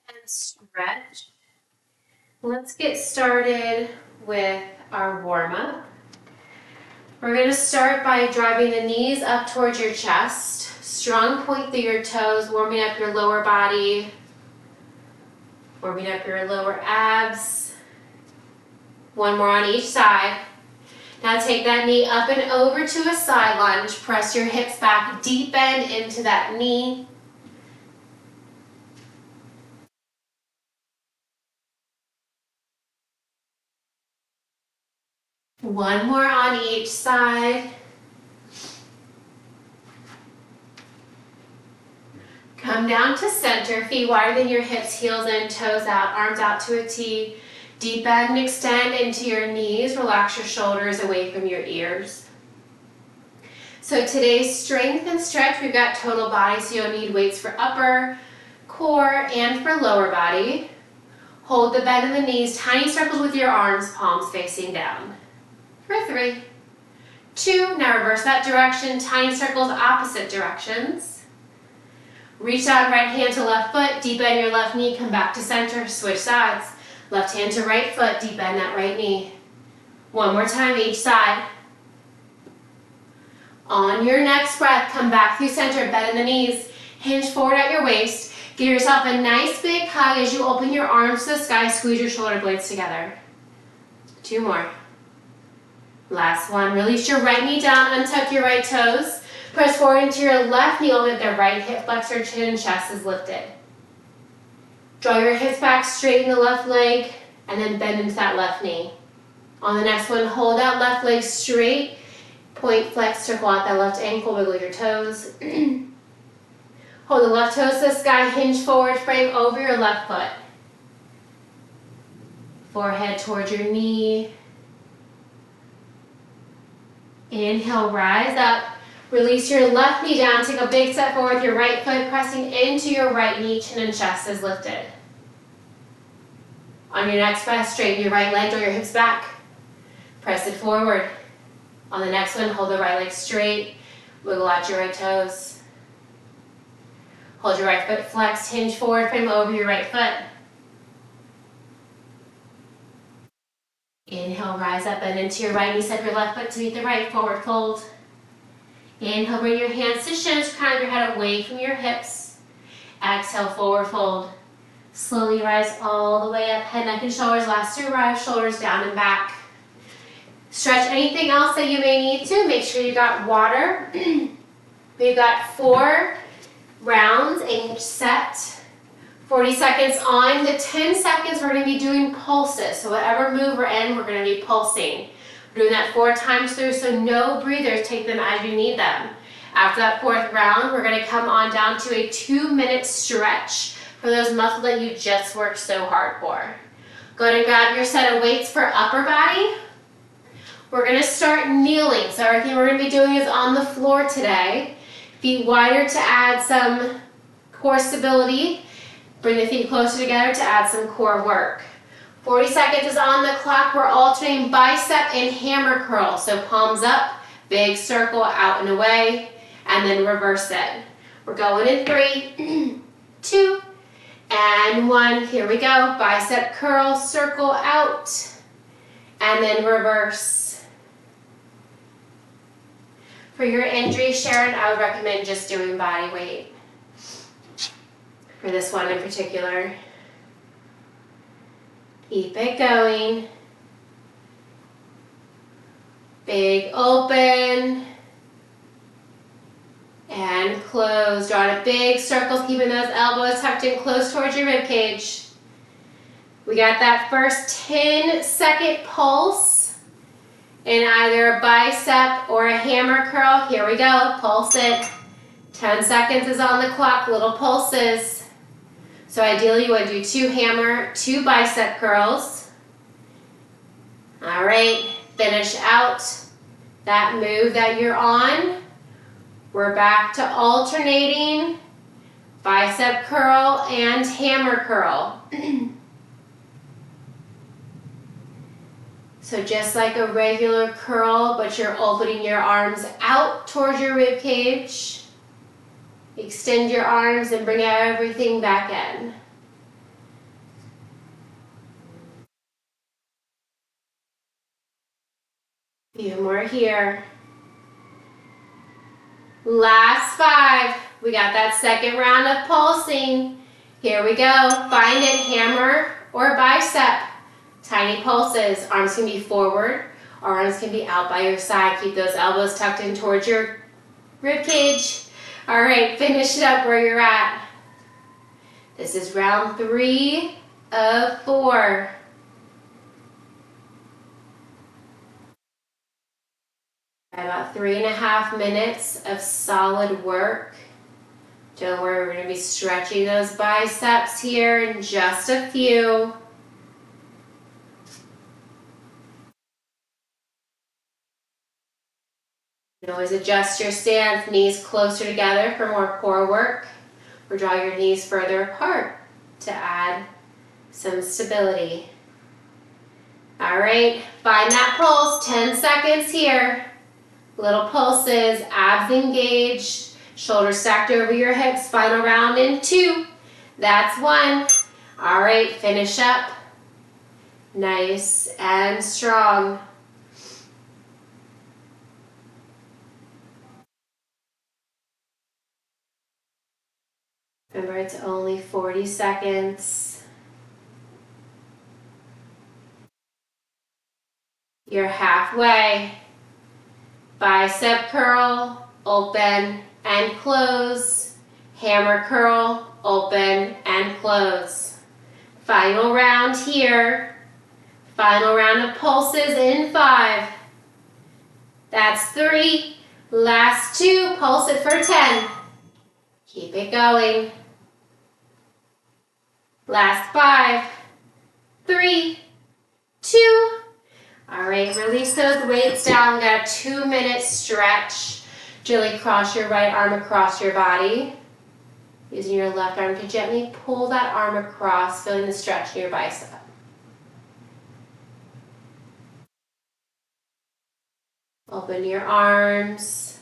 and stretch. Let's get started with our warm-up. We're going to start by driving the knees up towards your chest. Strong point through your toes, warming up your lower body, warming up your lower abs. One more on each side. Now take that knee up and over to a side lunge. Press your hips back, deep bend into that knee. One more on each side. Come down to center, feet wider than your hips, heels in, toes out, arms out to a T. Deep bend and extend into your knees. Relax your shoulders away from your ears. So today's strength and stretch, we've got total body, so you'll need weights for upper, core, and for lower body. Hold the bend in the knees, tiny circles with your arms, palms facing down. For 3, 2, now reverse that direction, tiny circles opposite directions. Reach out right hand to left foot, deep bend your left knee, come back to center, switch sides. Left hand to right foot, deep bend that right knee. One more time each side. On your next breath, come back through center, bend in the knees, hinge forward at your waist. Give yourself a nice big hug as you open your arms to the sky, squeeze your shoulder blades together. 2 more. Last one, release your right knee down, untuck your right toes. Press forward into your left knee, open the right hip flexor, chin and chest is lifted. Draw your hips back, straighten the left leg, and then bend into that left knee. On the next one, hold that left leg straight, point, flex, circle out that left ankle, wiggle your toes. Hold the left toes to the sky, hinge forward, frame over your left foot. Forehead towards your knee. Inhale, rise up. Release your left knee down, take a big step forward with your right foot, pressing into your right knee, chin and chest is lifted. On your next breath, straighten your right leg, draw your hips back. Press it forward. On the next one, hold the right leg straight, wiggle out your right toes. Hold your right foot flexed, hinge forward, frame over your right foot. Inhale, rise up and into your right knee, step your left foot to meet the right, forward fold. Inhale, bring your hands to shins, crown of your head away from your hips. Exhale, forward fold. Slowly rise all the way up, head, neck, and shoulders. Last 2 rise, shoulders down and back. Stretch anything else that you may need to. Make sure you got water. We've got 4 rounds in each set. 40 seconds on. The 10 seconds we're going to be doing pulses. So whatever move we're in, we're going to be pulsing. We're doing that 4 times through, so no breathers. Take them as you need them. After that 4th round, we're going to come on down to a 2-minute stretch for those muscles that you just worked so hard for. Go ahead and grab your set of weights for upper body. We're going to start kneeling. So everything we're going to be doing is on the floor today. Feet wider to add some core stability. Bring the feet closer together to add some core work. 40 seconds is on the clock. We're alternating bicep and hammer curl. So palms up, big circle out and away, and then reverse it. We're going in 3, 2, and 1. Here we go. Bicep curl, circle out, and then reverse. For your injury, Sharon, I would recommend just doing body weight. For this one in particular. Keep it going. Big open. And close. Draw a big circle, keeping those elbows tucked in close towards your rib cage. We got that first 10-second pulse in either a bicep or a hammer curl. Here we go. Pulse it. 10 seconds is on the clock. Little pulses. So ideally you want to do 2 hammer, 2 bicep curls. All right, finish out that move that you're on. We're back to alternating bicep curl and hammer curl. So just like a regular curl, but you're opening your arms out towards your rib cage. Extend your arms and bring everything back in. Few more here. Last 5. We got that second round of pulsing. Here we go. Find it, hammer or bicep. Tiny pulses. Arms can be forward, arms can be out by your side. Keep those elbows tucked in towards your rib cage. All right, finish it up where you're at. This is round 3 of 4. About 3.5 minutes of solid work. Don't worry, we're going to be stretching those biceps here in just a few. You can always adjust your stance, knees closer together for more core work, or draw your knees further apart to add some stability. All right, find that pulse, 10 seconds here. Little pulses, abs engaged, shoulders stacked over your hips. Final round in 2. That's 1. All right, finish up. Nice and strong. Remember, it's only 40 seconds. You're halfway. Bicep curl, open and close. Hammer curl, open and close. Final round here. Final round of pulses in 5. That's 3. Last 2. Pulse it for 10. Keep it going. Last 5. 3, 2. All right, release those weights down. Got a 2-minute stretch. Gently cross your right arm across your body. Using your left arm to gently pull that arm across, feeling the stretch in your bicep. Open your arms.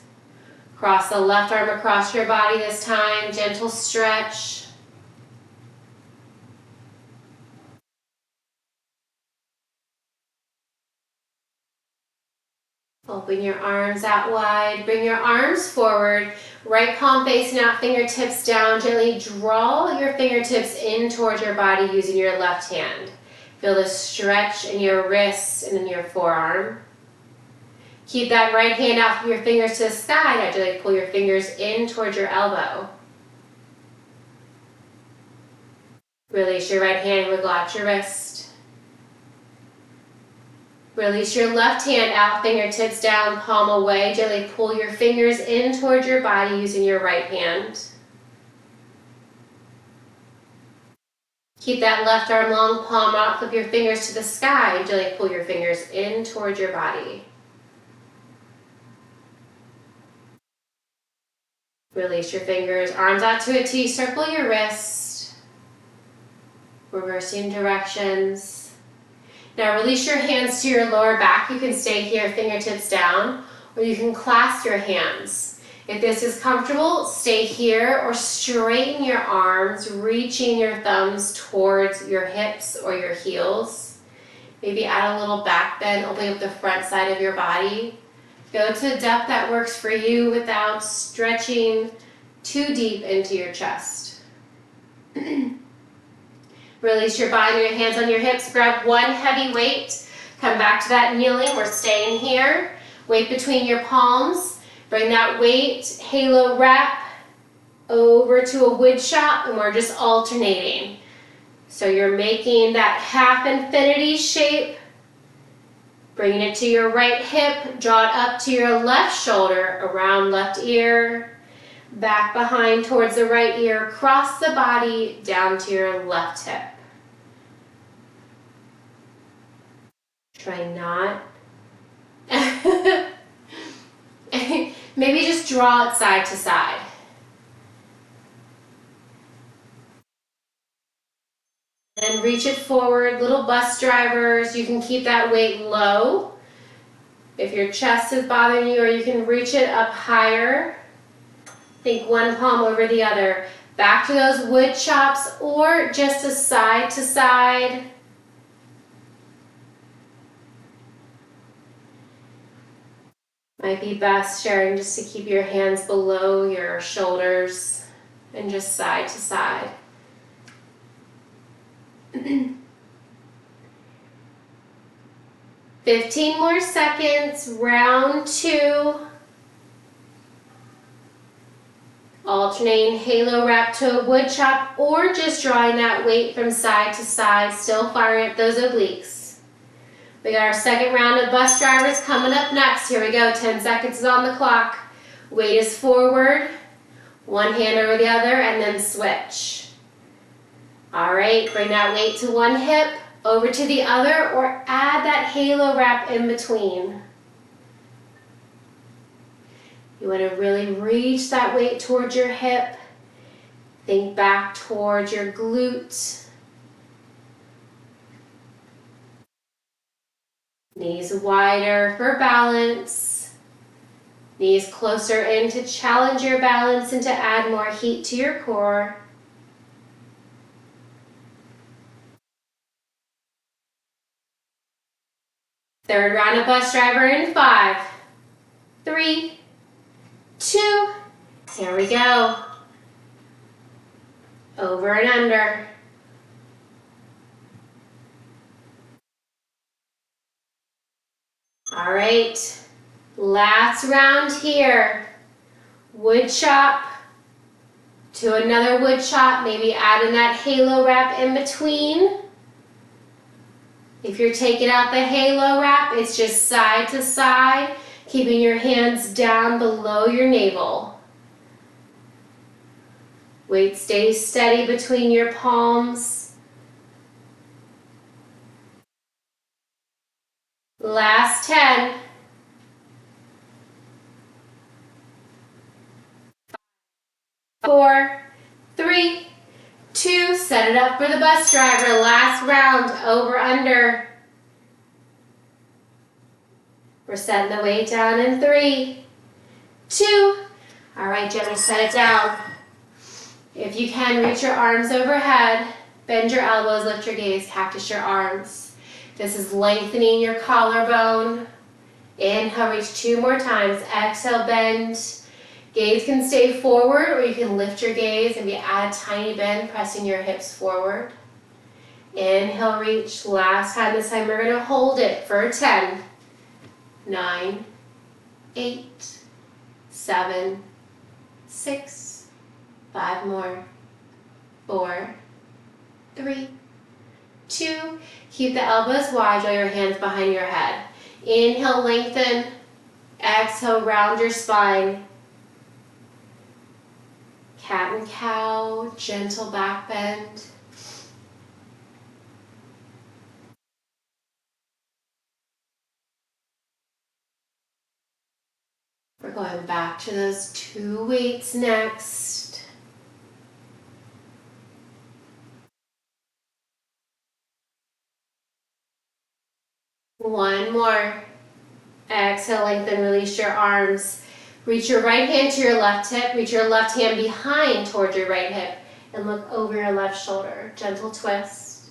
Cross the left arm across your body this time. Gentle stretch. Open your arms out wide. Bring your arms forward. Right palm facing out, fingertips down. Gently draw your fingertips in towards your body using your left hand. Feel the stretch in your wrist and in your forearm. Keep that right hand out from your fingers to the sky. Now gently pull your fingers in towards your elbow. Release your right hand, wiggle out your wrist. Release your left hand out, fingertips down, palm away. Gently pull your fingers in towards your body using your right hand. Keep that left arm long, palm out, flip your fingers to the sky, and gently pull your fingers in towards your body. Release your fingers, arms out to a T, circle your wrist. Reversing directions. Now release your hands to your lower back. You can stay here, fingertips down, or you can clasp your hands. If this is comfortable, stay here or straighten your arms, reaching your thumbs towards your hips or your heels. Maybe add a little back bend, opening up the front side of your body. Go to a depth that works for you without stretching too deep into your chest. Release your body, your hands on your hips. Grab one heavy weight. Come back to that kneeling. We're staying here. Weight between your palms. Bring that weight, halo wrap, over to a wood chop, and we're just alternating. So you're making that half infinity shape. Bringing it to your right hip. Draw it up to your left shoulder, around left ear. Back behind towards the right ear. Cross the body down to your left hip. Try not. Maybe just draw it side to side. And reach it forward. Little bus drivers. You can keep that weight low if your chest is bothering you, or you can reach it up higher. Think one palm over the other. Back to those wood chops, or just a side to side. Might be best, Sharon, just to keep your hands below your shoulders and just side to side. 15 more seconds, round 2. Alternating halo wrap to a wood chop or just drawing that weight from side to side, still firing up those obliques. We got our second round of bus drivers coming up next. Here we go, 10 seconds is on the clock. Weight is forward, one hand over the other, and then switch. All right, bring that weight to one hip, over to the other, or add that halo wrap in between. You want to really reach that weight towards your hip. Think back towards your glute. Knees wider for balance. Knees closer in to challenge your balance and to add more heat to your core. Third round of bus driver in 5, 3, 2, here we go. Over and under. All right, last round here. Wood chop to another wood chop, maybe adding that halo wrap in between. If you're taking out the halo wrap, it's just side to side, keeping your hands down below your navel. Weight stays steady between your palms. Last 10. 4, 3, 2, set it up for the bus driver. Last round, over, under. We're setting the weight down in 3, 2. All right, gently set it down. If you can, reach your arms overhead. Bend your elbows, lift your gaze, cactus your arms. This is lengthening your collarbone. Inhale, reach 2 more times. Exhale, bend. Gaze can stay forward, or you can lift your gaze and add a tiny bend, pressing your hips forward. Inhale, reach. Last time. This time we're going to hold it for 10, 9, 8, 7, 6, 5 more, 4, 3, 2. Keep the elbows wide, draw your hands behind your head. Inhale, lengthen. Exhale, round your spine. Cat and cow, gentle back bend. We're going back to those 2 weights next. One more. Exhale, lengthen, release your arms. Reach your right hand to your left hip. Reach your left hand behind towards your right hip and look over your left shoulder. Gentle twist.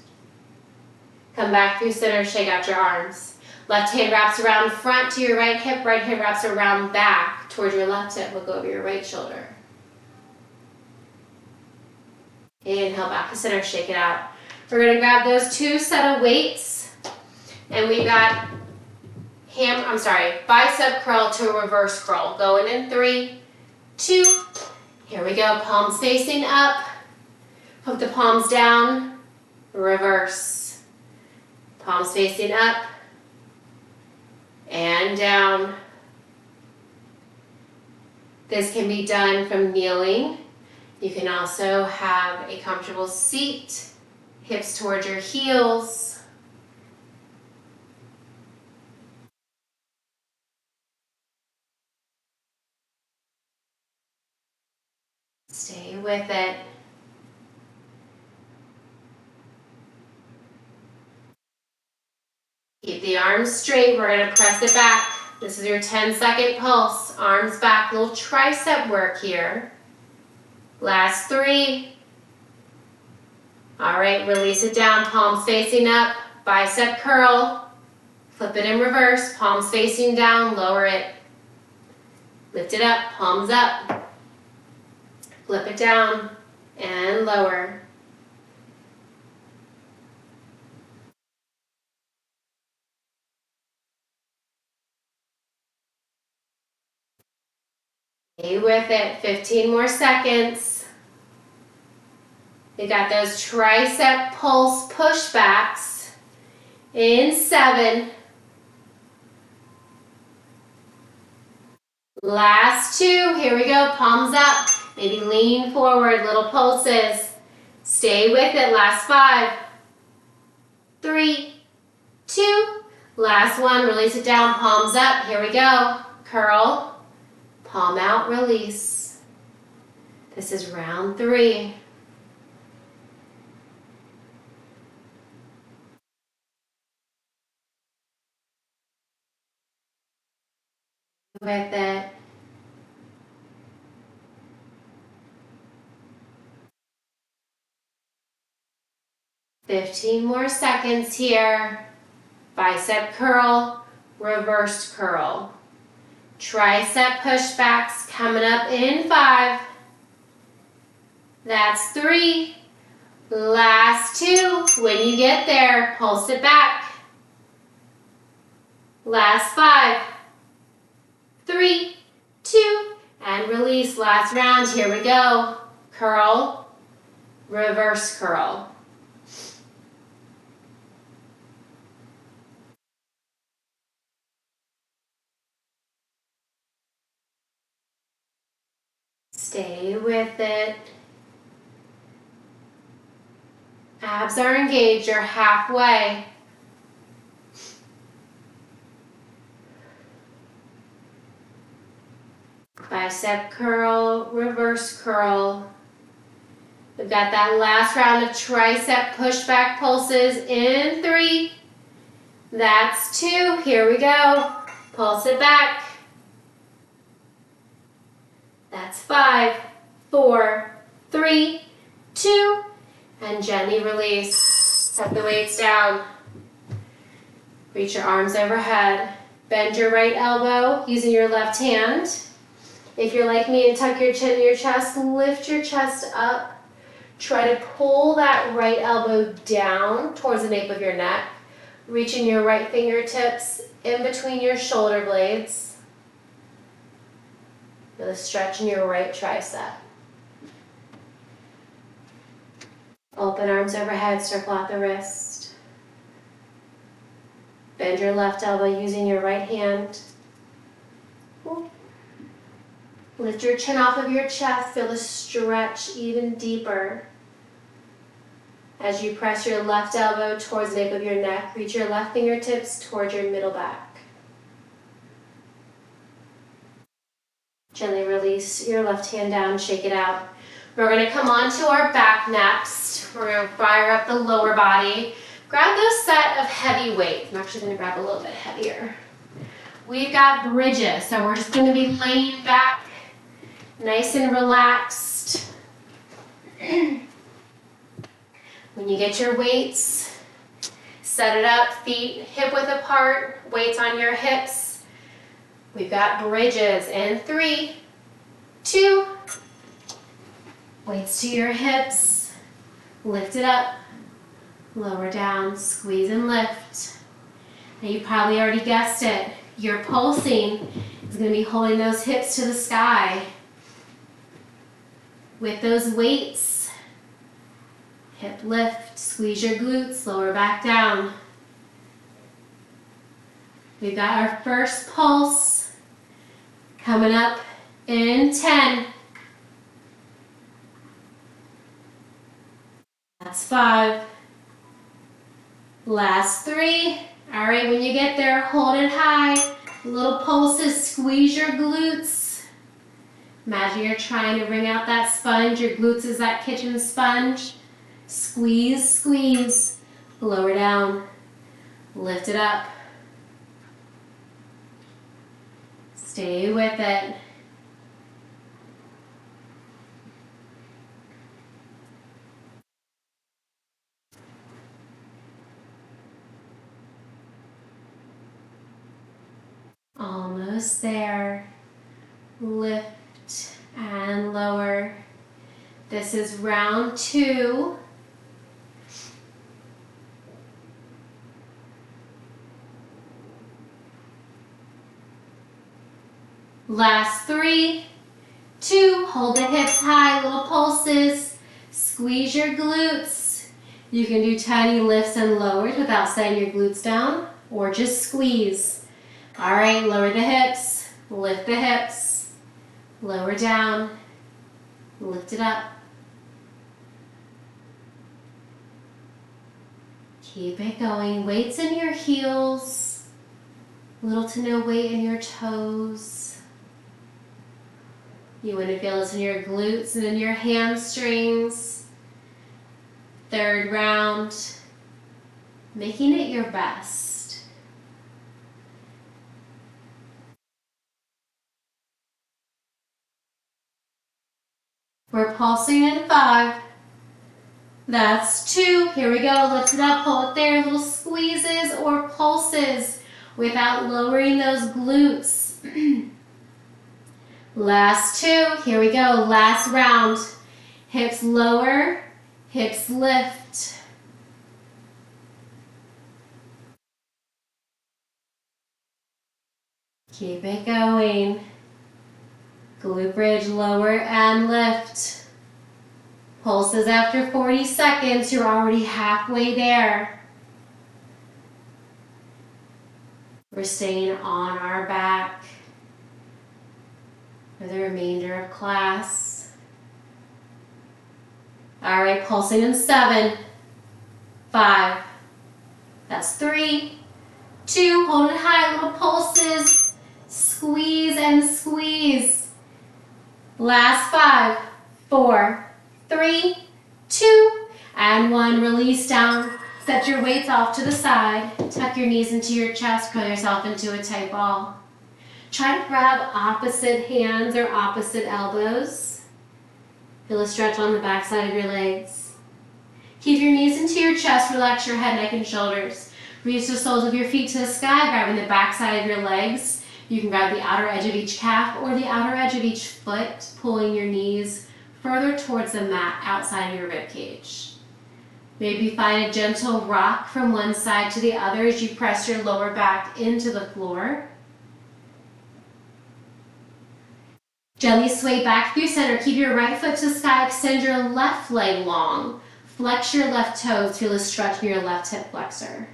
Come back through center, shake out your arms. Left hand wraps around front to your right hip. Right hand wraps around back towards your left hip. Look over your right shoulder. Inhale, back to center, shake it out. We're going to grab those 2 set of weights, and we got bicep curl to a reverse curl. Going in 3, 2, here we go. Palms facing up. Hook the palms down, reverse. Palms facing up and down. This can be done from kneeling. You can also have a comfortable seat, hips towards your heels. Stay with it. Keep the arms straight. We're going to press it back. This is your 10-second pulse. Arms back, little tricep work here. Last 3. All right, release it down, palms facing up, bicep curl. Flip it in reverse, palms facing down, lower it. Lift it up, palms up. Flip it down and lower. Stay with it, 15 more seconds. You got those tricep pulse pushbacks in 7. Last 2, here we go, palms up. Maybe lean forward, little pulses. Stay with it, last 5, 3, 2, last 1, release it down, palms up, here we go. Curl, palm out, release. This is round 3. With it. "15 more seconds here. Bicep curl, reversed curl. Tricep pushbacks coming up in 5. That's 3. Last 2. When you get there, pulse it back. Last 5, 3, 2, and release. Last round, here we go. Curl, reverse curl. Stay with it. Abs are engaged, you're halfway. Bicep curl, reverse curl. We've got that last round of tricep pushback pulses in 3. That's 2. Here we go. Pulse it back. That's 5, 4, 3, 2, and gently release. Set the weights down. Reach your arms overhead. Bend your right elbow using your left hand. If you're like me and tuck your chin in your chest, lift your chest up. Try to pull that right elbow down towards the nape of your neck. Reaching your right fingertips in between your shoulder blades. Feel a stretch in your right tricep. Open arms overhead, circle out the wrist. Bend your left elbow using your right hand. Lift your chin off of your chest, feel the stretch even deeper. As you press your left elbow towards the nape of your neck, reach your left fingertips towards your middle back. Gently release your left hand down, shake it out. We're going to come on to our back next. We're going to fire up the lower body. Grab those set of heavy weights. I'm actually going to grab a little bit heavier. We've got bridges, so we're just going to be laying back, nice and relaxed. When you get your weights, set it up, feet hip width apart, weights on your hips. We've got bridges in 3, 2, weights to your hips, lift it up, lower down, squeeze and lift. Now you probably already guessed it, your pulsing is going to be holding those hips to the sky. With those weights, hip lift, squeeze your glutes, lower back down. We've got our first pulse coming up in 10. That's 5. Last 3. All right, when you get there, hold it high. Little pulses, squeeze your glutes. Imagine you're trying to wring out that sponge. Your glutes is that kitchen sponge. Squeeze, squeeze. Lower down. Lift it up. Stay with it. Almost there. lift, and lower. This is round 2. Last 3, 2, hold the hips high, little pulses, squeeze your glutes. You can do tiny lifts and lowers without setting your glutes down, or just squeeze. All right, lower the hips, lift the hips, lower down, lift it up. Keep it going. Weights in your heels, little to no weight in your toes. You want to feel this in your glutes and in your hamstrings. 3rd round, making it your best. We're pulsing in 5. That's 2. Here we go. Lift it up, pull it there. Little squeezes or pulses without lowering those glutes. Last 2. Here we go. Last round. Hips lower, hips lift. Keep it going. Glute bridge, lower and lift. Pulses after 40 seconds. You're already halfway there. We're staying on our back for the remainder of class. All right, pulsing in 7, 5, that's 3, 2, hold it high, little pulses, squeeze and squeeze. Last 5, 4, 3, 2, and 1. Release down. Set your weights off to the side. Tuck your knees into your chest. Curl yourself into a tight ball. Try to grab opposite hands or opposite elbows. Feel a stretch on the back side of your legs. Keep your knees into your chest. Relax your head, neck, and shoulders. Reach the soles of your feet to the sky, grabbing the back side of your legs. You can grab the outer edge of each calf or the outer edge of each foot, pulling your knees further towards the mat outside of your rib cage. Maybe find a gentle rock from one side to the other as you press your lower back into the floor. Gently sway back through center. Keep your right foot to the sky. Extend your left leg long. Flex your left toes. Feel a stretch in your left hip flexor.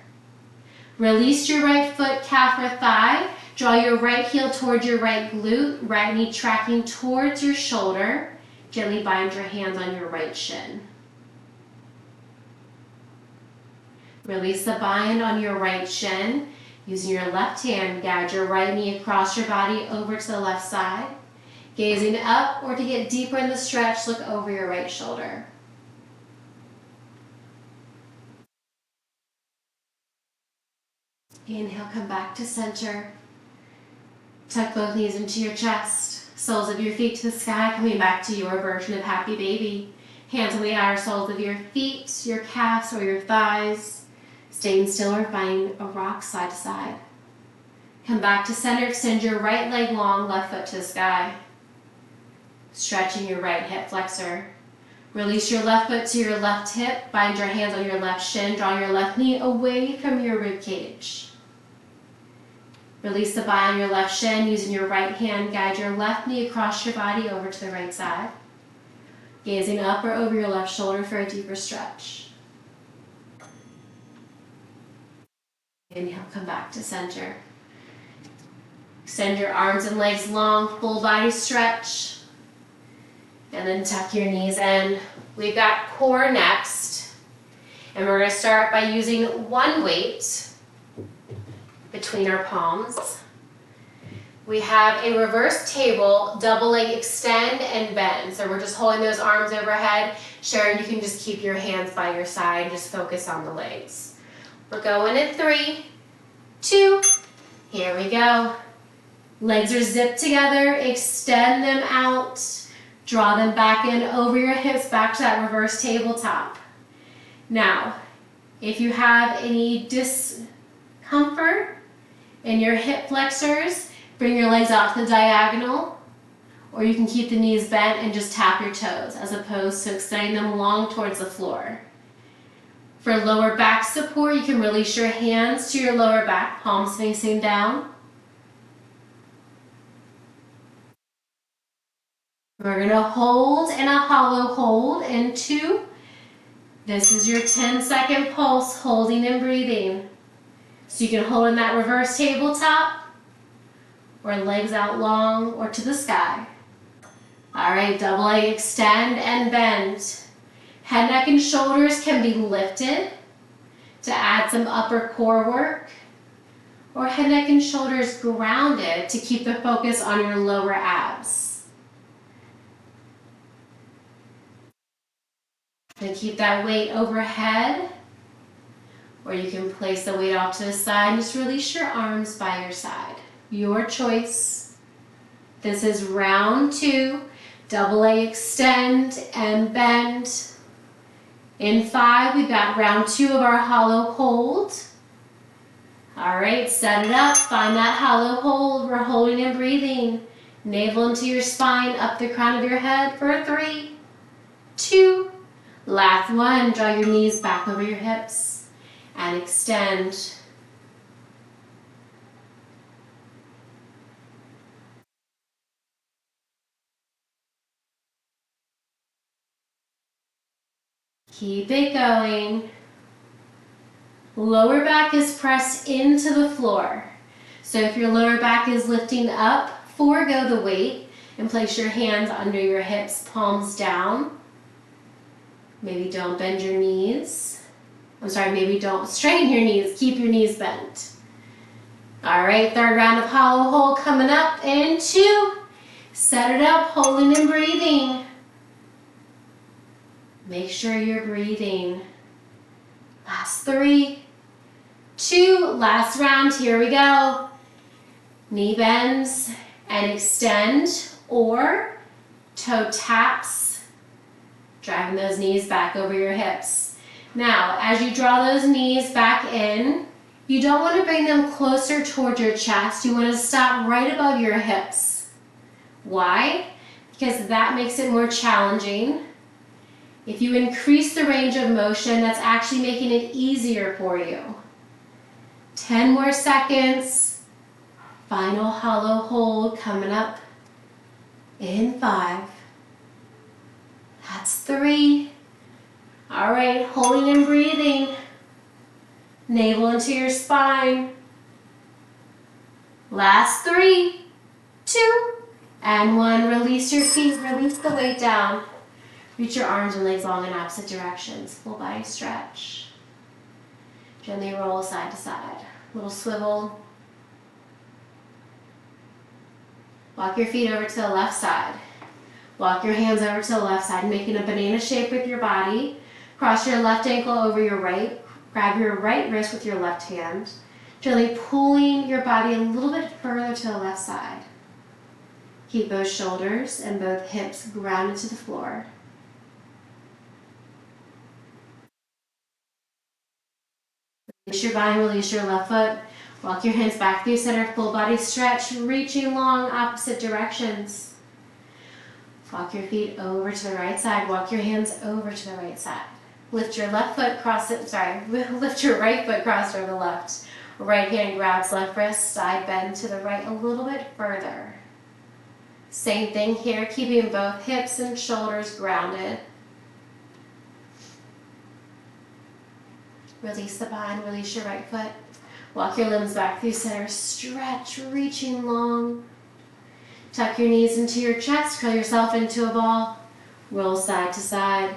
Release your right foot, calf or thigh. Draw your right heel towards your right glute. Right knee tracking towards your shoulder. Gently bind your hands on your right shin. Release the bind on your right shin. Using your left hand, guide your right knee across your body over to the left side. Gazing up, or to get deeper in the stretch, look over your right shoulder. Inhale, come back to center. Tuck both knees into your chest. Soles of your feet to the sky, coming back to your version of happy baby. Hands on the outer soles of your feet, your calves, or your thighs. Staying still or find a rock side to side. Come back to center, extend your right leg long, left foot to the sky. Stretching your right hip flexor. Release your left foot to your left hip, bind your hands on your left shin, draw your left knee away from your rib cage. Release the bind on your left shin, using your right hand, guide your left knee across your body over to the right side. Gazing up or over your left shoulder for a deeper stretch. Inhale, come back to center. Extend your arms and legs long, full body stretch. And then tuck your knees in. We've got core next. And we're going to start by using one weight between our palms. We have a reverse table, double leg extend and bend. So we're just holding those arms overhead. Sharon, you can just keep your hands by your side. Just focus on the legs. We're going in 3, 2, here we go. Legs are zipped together, extend them out. Draw them back in over your hips, back to that reverse tabletop. Now, if you have any discomfort in your hip flexors, bring your legs out to the diagonal. or you can keep the knees bent and just tap your toes as opposed to extending them long towards the floor. For lower back support, you can release your hands to your lower back, palms facing down. We're going to hold in a hollow hold in 2. This is your 10-second pulse, holding and breathing. So you can hold in that reverse tabletop, or legs out long or to the sky. All right, double leg extend and bend. Head, neck, and shoulders can be lifted to add some upper core work, or head, neck, and shoulders grounded to keep the focus on your lower abs. Then keep that weight overhead, or you can place the weight off to the side and just release your arms by your side. Your choice. This is round 2. Double leg extend and bend. In 5, we've got round 2 of our hollow hold. All right, set it up. Find that hollow hold. We're holding and breathing. Navel into your spine, up the crown of your head for 3, 2, last 1. Draw your knees back over your hips and extend. Keep it going. Lower back is pressed into the floor. So if your lower back is lifting up, forego the weight and place your hands under your hips, palms down. Maybe don't bend your knees. Maybe don't straighten your knees. Keep your knees bent. All right, 3rd round of hollow hold coming up in 2. Set it up, holding and breathing. Make sure you're breathing. Last 3, 2, last round, here we go. Knee bends and extend, or toe taps, driving those knees back over your hips. Now, as you draw those knees back in, you don't want to bring them closer towards your chest. You want to stop right above your hips. Why? Because that makes it more challenging. If you increase the range of motion, that's actually making it easier for you. 10 more seconds. Final hollow hold coming up in 5. That's 3. All right, holding and breathing. Navel into your spine. Last 3, 2, and 1. Release your feet, release the weight down. Reach your arms and legs long in opposite directions. Full body stretch. Gently roll side to side. Little swivel. Walk your feet over to the left side. Walk your hands over to the left side, making a banana shape with your body. Cross your left ankle over your right. Grab your right wrist with your left hand. Gently pulling your body a little bit further to the left side. Keep both shoulders and both hips grounded to the floor. Release your body, release your left foot. Walk your hands back through center, full body stretch, reaching long opposite directions. Walk your feet over to the right side. Walk your hands over to the right side. Lift your left foot, lift your right foot, cross over the left. Right hand grabs left wrist, side bend to the right a little bit further. Same thing here, keeping both hips and shoulders grounded. Release the bind, release your right foot. Walk your limbs back through center, stretch, reaching long. Tuck your knees into your chest, curl yourself into a ball. Roll side to side.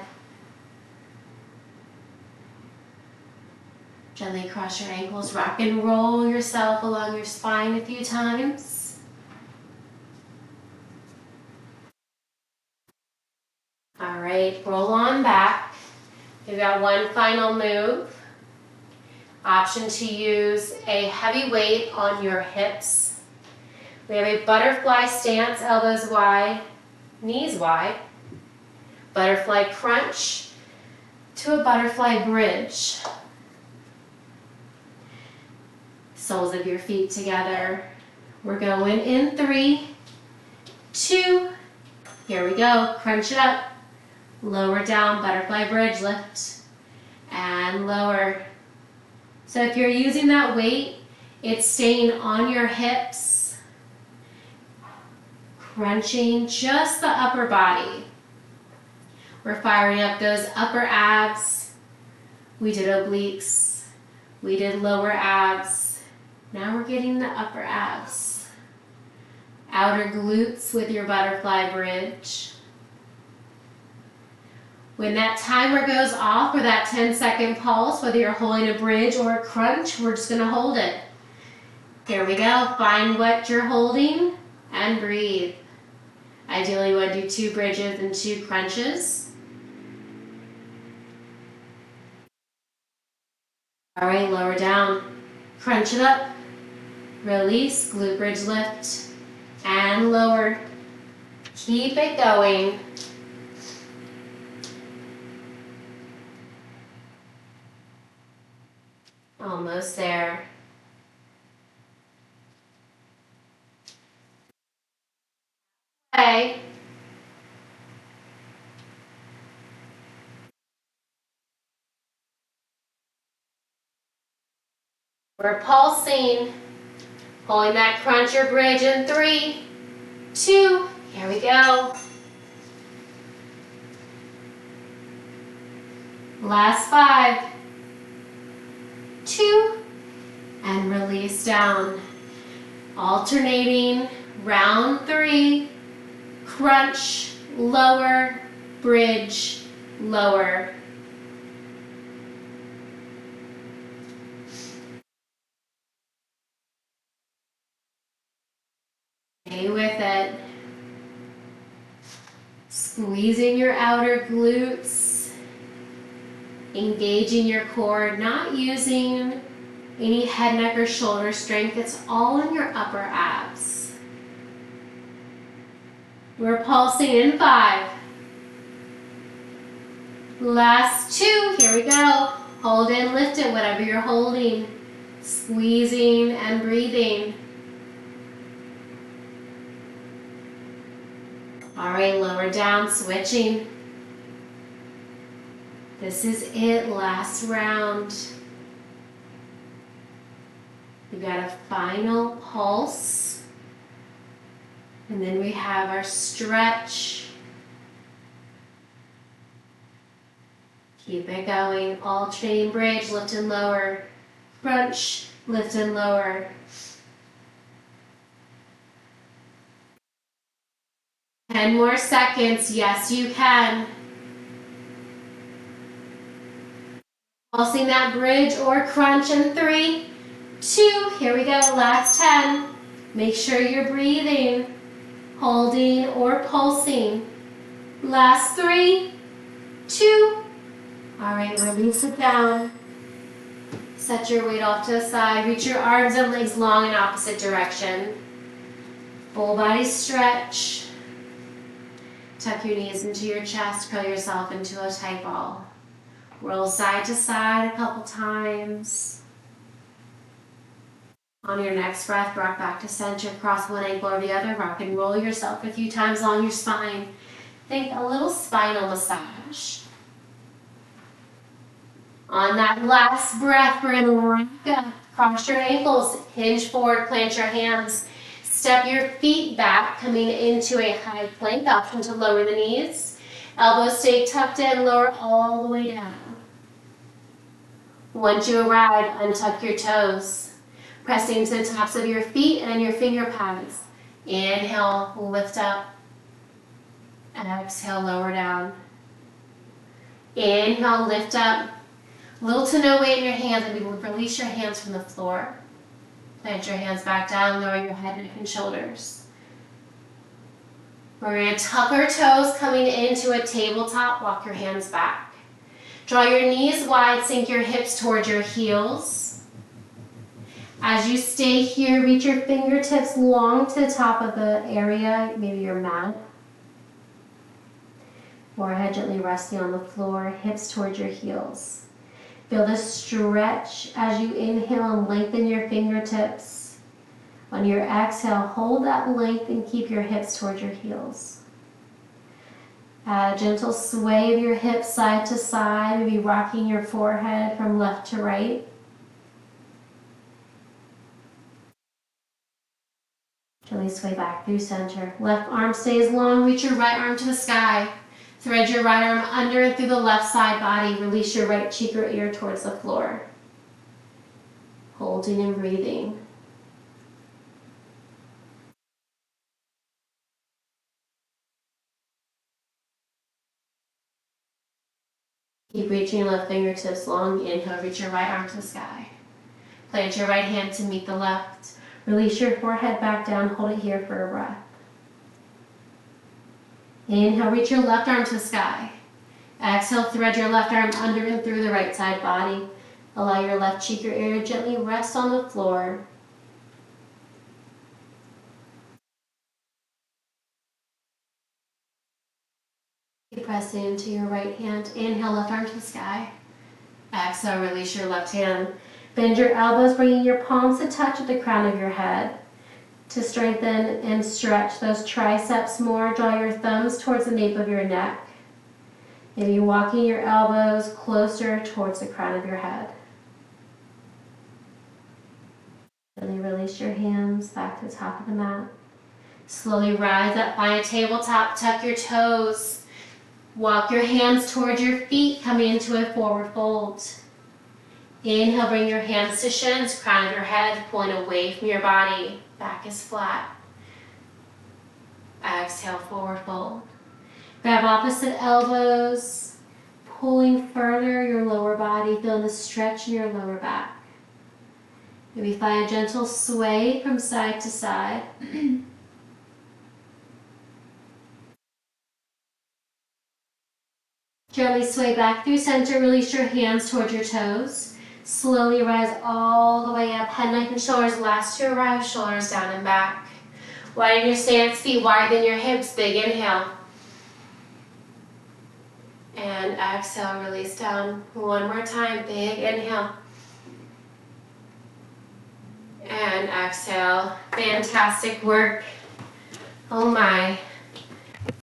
Gently cross your ankles, rock and roll yourself along your spine a few times. All right, roll on back. We've got one final move. Option to use a heavy weight on your hips. We have a butterfly stance, elbows wide, knees wide. Butterfly crunch to a butterfly bridge. Soles of your feet together. We're going in 3, 2, Here we go. Crunch it up. Lower down, butterfly bridge, lift, and lower. So if you're using that weight, it's staying on your hips, crunching just the upper body. We're firing up those upper abs. We did obliques. We did lower abs. Now we're getting the upper abs. Outer glutes with your butterfly bridge. When that timer goes off for that 10-second pulse, whether you're holding a bridge or a crunch, we're just going to hold it. Here we go. Find what you're holding and breathe. Ideally, you want to do 2 bridges and 2 crunches. All right, lower down. Crunch it up. Release, glute bridge lift, and lower. Keep it going. Almost there. Okay. We're pulsing, holding that crunch or bridge in 3, 2, here we go. Last 5, 2, and release down. Alternating, round 3, crunch, lower, bridge, lower. Stay with it. Squeezing your outer glutes, engaging your core, not using any head, neck, or shoulder strength. It's all in your upper abs. We're pulsing in 5. Last 2, here we go. Hold it, lift it, whatever you're holding. Squeezing and breathing. All right, lower down, switching. This is it, last round. We've got a final pulse. And then we have our stretch. Keep it going, alternating bridge, lift and lower. Crunch, lift and lower. Ten more seconds, yes you can. Pulsing that bridge or crunch in 3, 2, here we go, last 10. Make sure you're breathing, holding or pulsing. Last 3, 2, all right, release it down. Set your weight off to the side, reach your arms and legs long in opposite direction. Full body stretch. Tuck your knees into your chest, curl yourself into a tight ball. Roll side to side a couple times. On your next breath, rock back to center, cross one ankle over the other, rock and roll yourself a few times along your spine. Think a little spinal massage. On that last breath, we're gonna rock up, cross your ankles, hinge forward, plant your hands. Step your feet back, coming into a high plank, option to lower the knees. Elbows stay tucked in, lower all the way down. Once you arrive, untuck your toes, pressing to the tops of your feet and your finger pads. Inhale, lift up. Exhale, lower down. Inhale, lift up. Little to no weight in your hands, and we will release your hands from the floor. Plant your hands back down, lower your head, neck, and shoulders. We're going to tuck our toes, coming into a tabletop. Walk your hands back. Draw your knees wide, sink your hips towards your heels. As you stay here, reach your fingertips long to the top of the area, maybe your mat. Forehead gently resting on the floor, hips towards your heels. Feel the stretch as you inhale and lengthen your fingertips. On your exhale, hold that length and keep your hips towards your heels. Add a gentle sway of your hips side to side, maybe rocking your forehead from left to right. Gently sway back through center. Left arm stays long, reach your right arm to the sky. Thread your right arm under and through the left side body. Release your right cheek or ear towards the floor. Holding and breathing. Keep reaching your left fingertips long. Inhale, reach your right arm to the sky. Plant your right hand to meet the left. Release your forehead back down. Hold it here for a breath. Inhale, reach your left arm to the sky. Exhale, thread your left arm under and through the right side body. Allow your left cheek or ear to gently rest on the floor. Press into your right hand. Inhale, left arm to the sky. Exhale, release your left hand. Bend your elbows, bringing your palms to touch at the crown of your head. To strengthen and stretch those triceps more, draw your thumbs towards the nape of your neck. Maybe walking your elbows closer towards the crown of your head. Gently release your hands back to the top of the mat. Slowly rise up, find a tabletop, tuck your toes. Walk your hands towards your feet, coming into a forward fold. Inhale, bring your hands to shins, crown of your head, pulling away from your body. Back is flat. Exhale, forward fold. Grab opposite elbows, pulling further your lower body, feeling the stretch in your lower back. Maybe find a gentle sway from side to side. Gently sway back through center, release your hands towards your toes. Slowly rise all the way up, head, neck, and shoulders. Last to arrive, shoulders down and back. Widen your stance, feet wider than your hips. Big inhale. And exhale, release down. One more time, big inhale. And exhale. Fantastic work. Oh my.